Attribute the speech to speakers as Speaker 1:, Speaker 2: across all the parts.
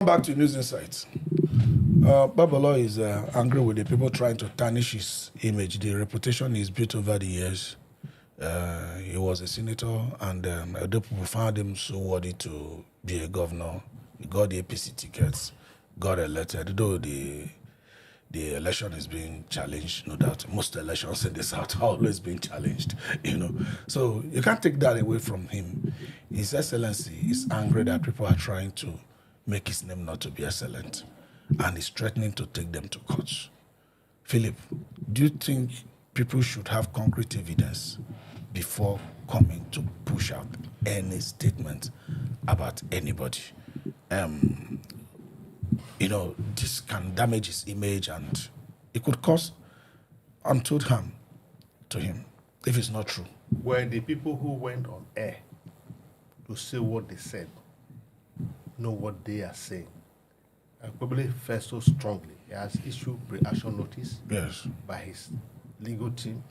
Speaker 1: Back to news insights. Babalo is angry with the people trying to tarnish his image, the reputation he's built over the years. He was a senator, and the people found him so worthy to be a governor. He got the APC tickets, got elected, though the election is being challenged, no doubt. Most elections in the South are always being challenged, So you can't take that away from him. His Excellency is angry that people are trying to make his name not to be excellent, and is threatening to take them to court. Philip, do you think people should have concrete evidence before coming to push out any statement about anybody? This can damage his image, and it could cause untold harm to him if it's not true.
Speaker 2: Were the people who went on air to say what they said know what they are saying? Okpebholo felt so strongly. He has issued pre-action notice by his legal team,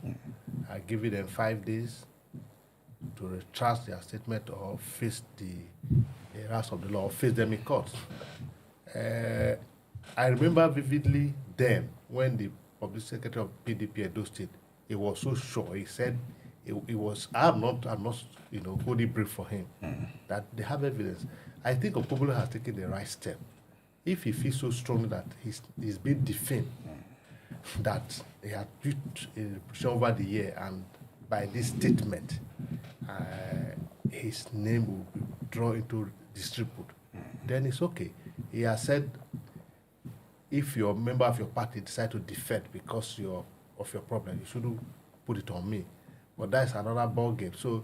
Speaker 2: giving them 5 days to retract their statement or face the wrath of the law, or face them in court. I remember vividly then when the public secretary of PDP Edo State, he was so sure. He said I'm not holding brief for him, that they have evidence. I think Okpebholo has taken the right step. If he feels so strongly that he's been defamed, that he has built a reputation over the year, and by this statement, his name will be drawn into disrepute, then it's okay. He has said, if you're a member of your party decide to defect because of your problem, you shouldn't put it on me. But that's another ball game. So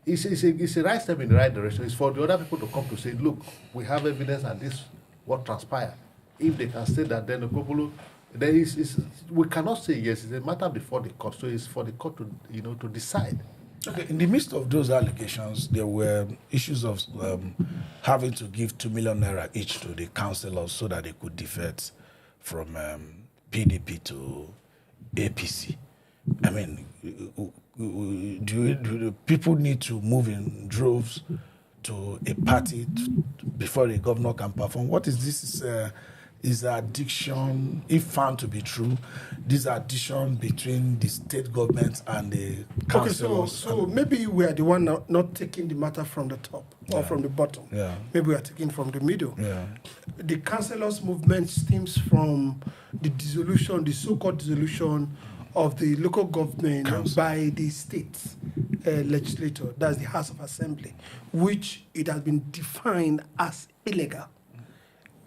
Speaker 2: it's a right step in the right direction. It's for the other people to come to say, look, we have evidence and this what transpired. If they can say that, then Okpebholo, we cannot say yes. It's a matter before the court. So it's for the court to decide.
Speaker 1: Okay. In the midst of those allegations, there were issues of having to give 2 million naira each to the councillors so that they could defect from PDP to APC. I mean, do people need to move in droves to a party before the governor can perform? What is this? Is addiction, if found to be true, this addiction between the state government and the councillors?
Speaker 3: Okay, so maybe we are the one not taking the matter from the top or from the bottom.
Speaker 1: Yeah.
Speaker 3: Maybe we are taking from the middle.
Speaker 1: Yeah.
Speaker 3: The councillors movement stems from the dissolution, the so-called dissolution of the local government by the state legislature, that's the House of Assembly, which it has been defined as illegal.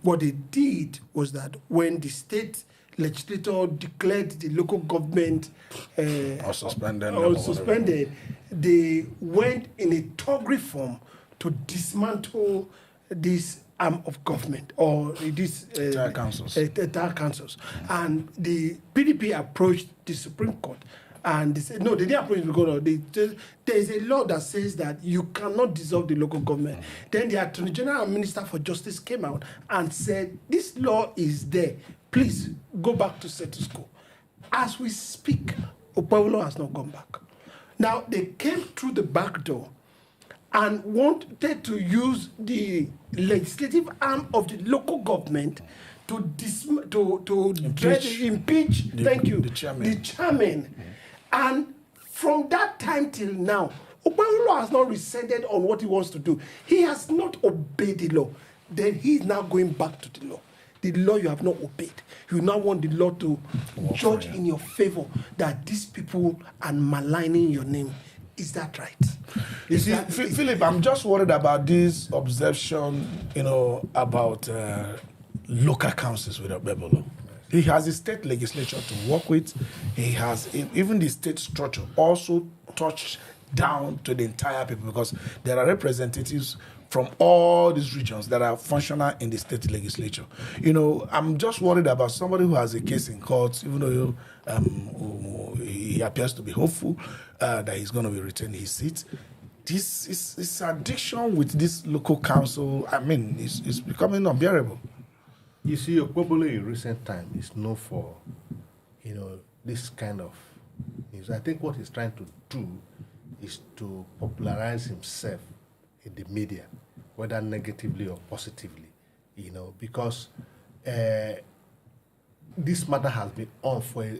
Speaker 3: What they did was that when the state legislature declared the local government
Speaker 1: or suspended,
Speaker 3: they went in a tawdry form to dismantle this arm of government or this
Speaker 1: entire councils.
Speaker 3: And the PDP approached the Supreme Court, and they said, no, they didn't approach the court. There is a law that says that you cannot dissolve the local government. Then the Attorney General and Minister for Justice came out and said, this law is there. Please go back to status quo. As we speak, Okpebholo has not gone back. Now, they came through the back door and wanted to use the legislative arm of the local government to impeach the chairman. And from that time till now, Okpebholo has not rescinded on what he wants to do. He has not obeyed the law. Then he is now going back to the law. The law you have not obeyed. You now want the law to judge in your favor that these people are maligning your name. Is that right?
Speaker 1: You see, Philip, I'm just worried about this obsession, about local councils with Okpebholo. He has a state legislature to work with. He has even the state structure also touched down to the entire people, because there are representatives from all these regions that are functional in the state legislature. I'm just worried about somebody who has a case in court, even though he appears to be hopeful that he's going to be retaining his seat. This addiction with this local council, is becoming unbearable.
Speaker 2: You see, Okpebholo in recent time is known for, this kind of news. I think what he's trying to do is to popularize himself in the media, whether negatively or positively. because this matter has been on for a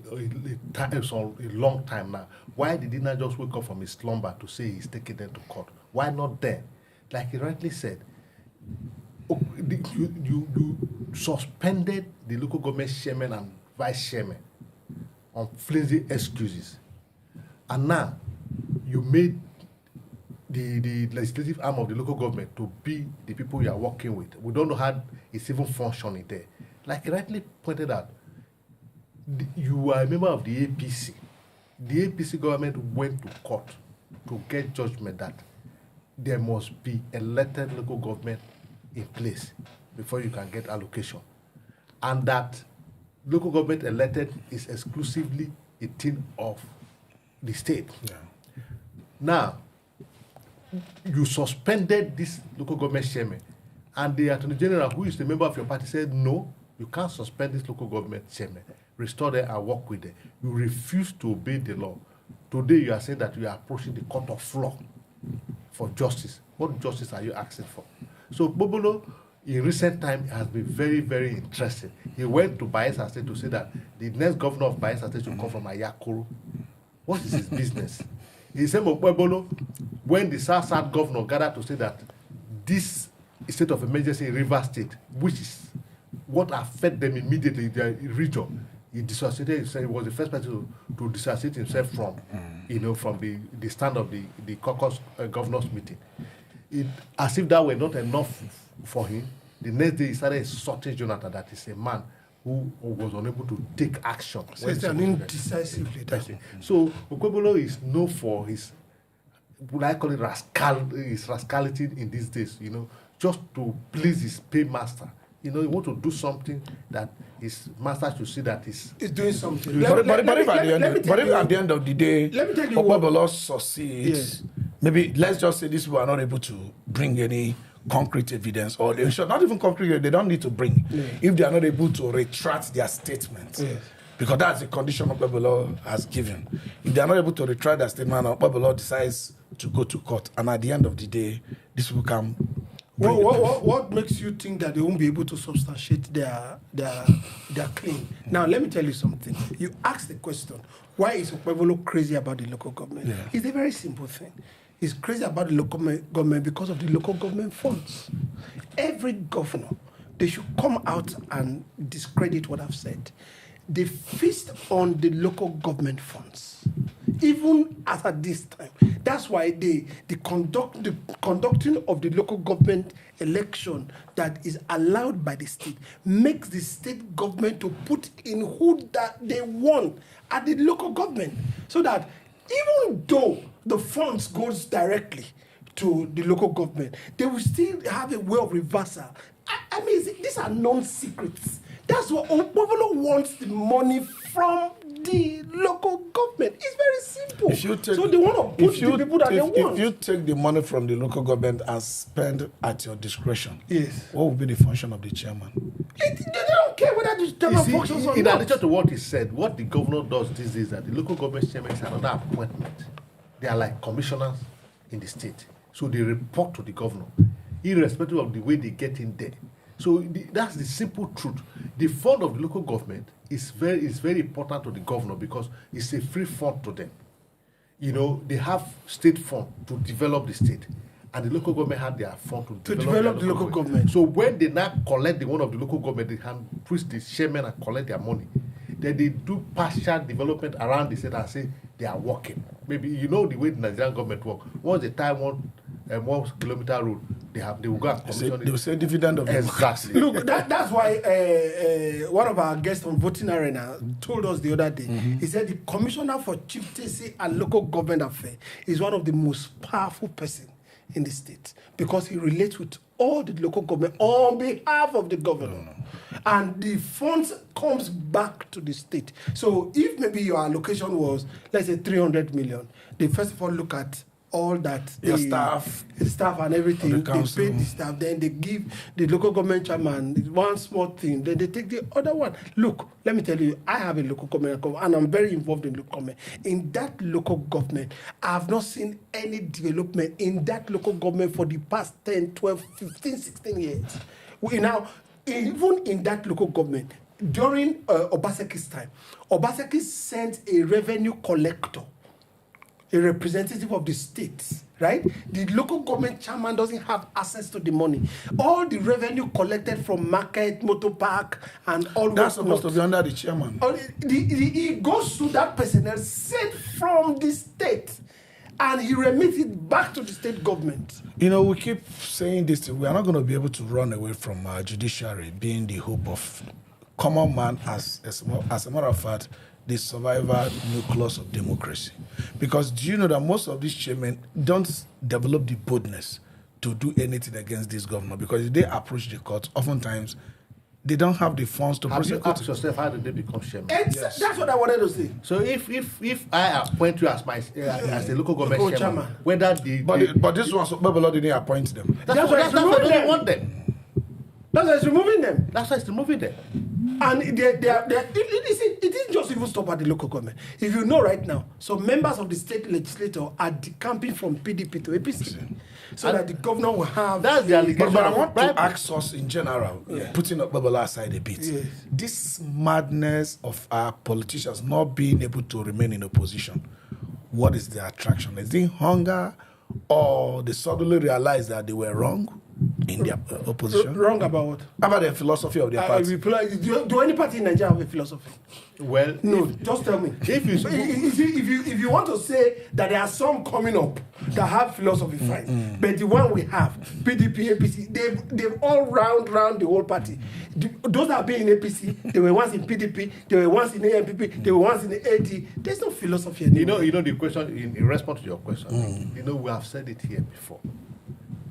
Speaker 2: long time now. Why did he not just wake up from his slumber to say he's taking them to court? Why not then? Like he rightly said, you suspended the local government chairman and vice chairman on flimsy excuses. And now you made the legislative arm of the local government to be the people you are working with. We don't know how it's even functioning there. Like he rightly pointed out, you are a member of the APC. The APC government went to court to get judgment that there must be elected local government in place before you can get allocation. And that local government elected is exclusively a thing of the state.
Speaker 1: Yeah.
Speaker 2: Now, you suspended this local government chairman, and the Attorney General, who is the member of your party, said, no, you can't suspend this local government chairman. Restore them and work with them. You refuse to obey the law. Today, you are saying that you are approaching the court of law for justice. What justice are you asking for? So, Babalo, in recent time, has been very, very interesting. He went to Bayelsa State to say that the next governor of Bayelsa State should come from Ayakoro. What is his business? He said, Okpebholo, when the South governor gathered to say that this state of emergency in Rivers State, which is what affected them immediately in their region, he dissociated himself. He was the first person to dissociate himself from, from the stand of the caucus governors meeting. As if that were not enough for him, the next day he started insulting Jonathan, that is a man who was unable to take action.
Speaker 3: So it's an indecisive leader.
Speaker 2: So Okpebholo is known for his, what I call it, his rascality in these days, just to please his paymaster. He want to do something that his master should see that he's
Speaker 3: doing something.
Speaker 1: But if at the end of the day, Okpebholo succeeds, maybe let's just say these people are not able to bring any concrete evidence, or they should not even concrete, they don't need to bring, if they are not able to retract their statements. Because that's the condition Okpebholo has given. If they are not able to retract their statement, Okpebholo decides to go to court, and at the end of the day, these people can.
Speaker 3: What makes you think that they won't be able to substantiate their claim? Now, let me tell you something. You ask the question, why is Okpebholo crazy about the local government? It's a very simple thing. He's crazy about the local government because of the local government funds. Every governor, they should come out and discredit what I've said. They feast on the local government funds, even as at this time. That's why the conducting of the local government election that is allowed by the state makes the state government to put in who that they want at the local government, so that even though the funds goes directly to the local government, they will still have a way of reversal. I mean, these are non-secrets. That's what Okpebholo wants, the money from the local government. It's very simple. So they want to put the people that they want.
Speaker 1: If you take the money from the local government and spend at your discretion,
Speaker 3: yes,
Speaker 1: what would be the function of the chairman?
Speaker 3: They don't care whether the chairman functions or not.
Speaker 2: In addition to what he said, what the governor does these days is that the local government chairman is another appointment. They are like commissioners in the state. So they report to the governor, irrespective of the way they get in there. So that's the simple truth. The fund of the local government is very important to the governor because it's a free fund to them. They have state fund to develop the state, and the local government have their fund to develop the local government. So when they now collect the one of the local government, they can push the chairman and collect their money. Then they do partial development around the state and say they are working. Maybe the way the Nigerian government works. Once they tie 1 kilometer road, they will go and commission it.
Speaker 1: They will say dividend of
Speaker 2: exactly.
Speaker 3: Look, that's why one of our guests on Voting Arena told us the other day. He said the Commissioner for Chieftaincy and Local Government Affairs is one of the most powerful persons in the state because he relates with all the local government on behalf of the governor. And the funds comes back to the state. So if maybe your allocation was, let's say 300 million, they first of all look at all that
Speaker 1: the staff
Speaker 3: and everything,
Speaker 1: the
Speaker 3: they pay the staff, then they give the local government chairman one small thing, then they take the other one. Look, let me tell you, I have a local government and I'm very involved in local government. In that local government, I have not seen any development in that local government for the past 10, 12, 15, 16 years. even in that local government, during Obaseki's time, Obaseki sent a revenue collector, a representative of the state, right? The local government chairman doesn't have access to the money. All the revenue collected from market, motor park, and all
Speaker 1: That's supposed to be under the chairman.
Speaker 3: He goes to that personnel sent from the state, and he remits it back to the state government.
Speaker 1: You know, we keep saying this. We are not going to be able to run away from our judiciary being the hope of common man, as a matter of fact, the survivor nucleus of democracy. Because do you know that most of these chairmen don't develop the boldness to do anything against this governor? Because if they approach the court, oftentimes they don't have the funds to prosecute.
Speaker 2: Have you asked yourself, how did they become chairman?
Speaker 3: Yes. That's what I wanted to say.
Speaker 2: So if I appoint you as my as a local government chairman, whether
Speaker 1: but this one, Babalo didn't appoint them.
Speaker 3: That's why
Speaker 2: they want them.
Speaker 3: That's why it's removing them.
Speaker 2: That's why it's removing them.
Speaker 3: And it isn't just even stop at the local government. If you know right now, some members of the state legislature are decamping from PDP to APC, so that the governor will have.
Speaker 2: That's the allegation.
Speaker 1: But I want to ask us in general, putting Babalo aside a bit, this madness of our politicians not being able to remain in opposition, what is the attraction? Is it hunger, or they suddenly realize that they were wrong in their opposition?
Speaker 3: Wrong about what?
Speaker 1: About the philosophy of their party.
Speaker 3: Do any party in Nigeria have a philosophy?
Speaker 2: Well,
Speaker 3: no. Just tell me. If you want to say that there are some coming up that have philosophy, fine. But the one we have, PDP, APC, they've all round the whole party. Those that have been in APC, they were once in PDP, they were once in AMPP, they were once in the AD. There's no philosophy anymore.
Speaker 2: You know the question in response to your question. You know, we have said it here before.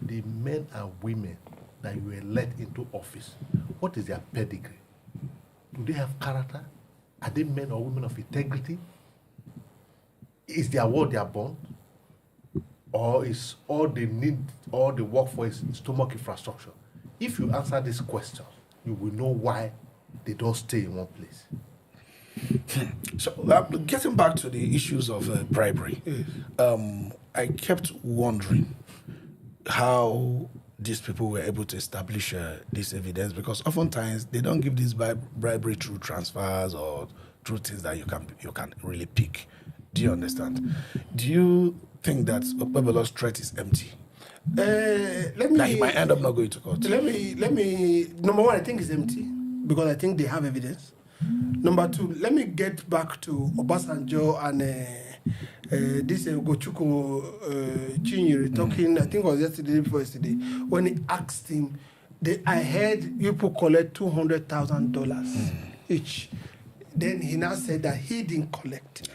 Speaker 2: The men and women that you elect into office, what is their pedigree? Do they have character? Are they men or women of integrity? Is their word they are born? Or is all they need, all they work for is stomach infrastructure? If you answer this question, you will know why they don't stay in one place.
Speaker 1: So, getting back to the issues of bribery, I kept wondering how these people were able to establish this evidence, because oftentimes they don't give this bribery through transfers or through things that you can really pick. Do you understand? Do you think that Okpebholo's threat is empty? That he might end up not going to court.
Speaker 3: Let me. Number one, I think it's empty because I think they have evidence. Number two, let me get back to Obasanjo and this Gochuko Chinyere talking, I think it was yesterday before yesterday, when he asked him, I heard you people collect $200,000 each. Then he now said that he didn't collect.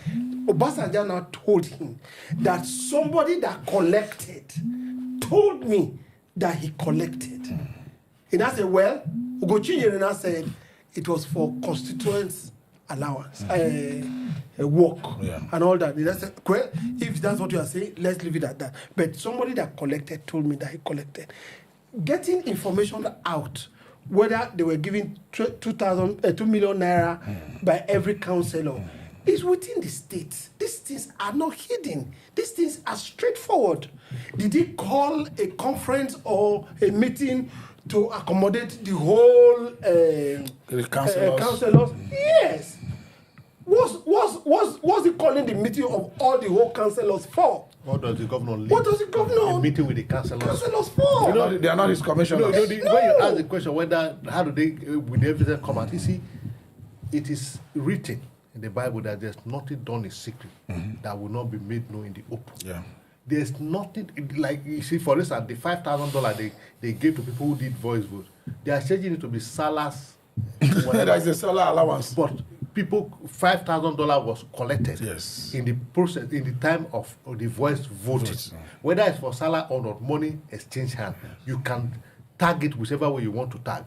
Speaker 3: Obasanjo now told him that somebody that collected told me that he collected. He now said, well, Chinyere now said it was for constituents allowance, work, and all that. That's well, if that's what you are saying, let's leave it at that. But somebody that collected told me that he collected. Getting information out, whether they were giving 2 million naira by every councillor, is within the state. These things are not hidden. These things are straightforward. Did he call a conference or a meeting to accommodate the whole councillors? Yes. What's he calling the meeting of all the whole councillors for?
Speaker 2: What does the governor lead?
Speaker 3: What does the governor?
Speaker 2: A meeting with the councillors
Speaker 3: for?
Speaker 1: You know, they are not his commissioners.
Speaker 2: When you ask the question, how do they, will the evidence come out? You see, it is written in the Bible that there's nothing done in secret that will not be made known in the open.
Speaker 1: Yeah.
Speaker 2: There's nothing, like, you see, for instance, the $5,000 they gave to people who did voice vote, they are changing it to be salas.
Speaker 1: That is a salar allowance.
Speaker 2: But people, $5,000 was collected in the process, in the time of the voice voting. Whether it's for salar or not, money exchange hand. You can tag it whichever way you want to tag.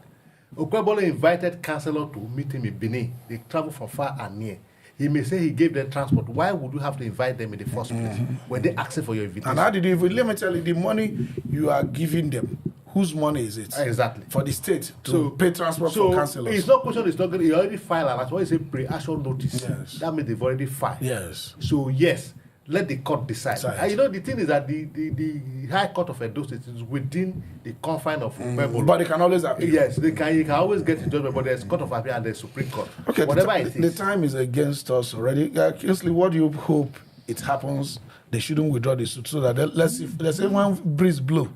Speaker 2: Okpebholo invited councillors to meet him in Benin. They travel from far and near. He may say he gave them transport. Why would you have to invite them in the first place when they ask for your invitation?
Speaker 1: And how did you even, let me tell you, the money you are giving them, whose money is it?
Speaker 2: Exactly.
Speaker 1: For the state to pay transport for councillors.
Speaker 2: It's not question, it's not going to already file, and that's why it's a pre-action notice.
Speaker 1: Yes.
Speaker 2: That means they've already filed.
Speaker 1: Yes.
Speaker 2: So yes, let the court decide. And you know, the thing is that the High Court of Edo State is within the confine of Okpebholo.
Speaker 1: But they can always appeal.
Speaker 2: Yes, you can always get a judgment, but there's Court of Appeal and there's Supreme Court.
Speaker 1: Okay,
Speaker 2: whatever it is.
Speaker 1: The time is against us already. Kingsley, what do you hope it happens? They shouldn't withdraw the suit so that let's say when breeze blow,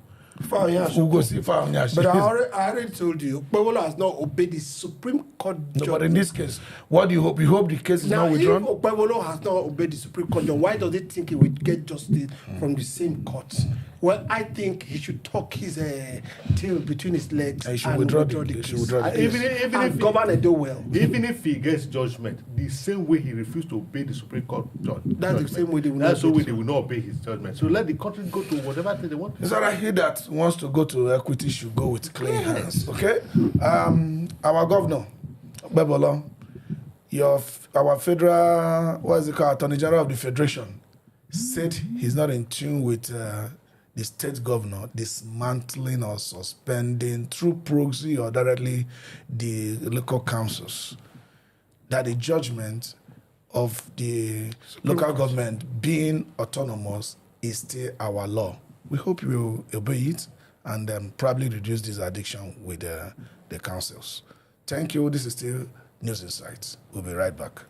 Speaker 1: we'll go see Faunyashi.
Speaker 3: But I already told you, Okpebholo has not obeyed the Supreme Court judgment.
Speaker 1: No, but in this case, what do you hope? You hope the case is not withdrawn?
Speaker 3: If Okpebholo has not obeyed the Supreme Court judgment, why does he think he will get justice from the same court? Well, I think he should tuck his tail between his legs and withdraw the case.
Speaker 2: Even if
Speaker 3: Governor Edo well.
Speaker 2: Even if he gets judgment, the same way he refused to obey the Supreme Court judgment.
Speaker 3: That's the same way they will not.
Speaker 2: That's the way they will not obey his judgment. So let the country go to whatever they want.
Speaker 1: Is that he that wants to go to equity should go with clean hands? Okay. Our governor, Babalo, our federal, what is it called, Attorney General of the Federation, said he's not in tune with the state governor dismantling or suspending through proxy or directly the local councils. That the judgment of the local government being autonomous is still our law. We hope you will obey it and probably reduce this addiction with the councils. Thank you. This is still News Insights. We'll be right back.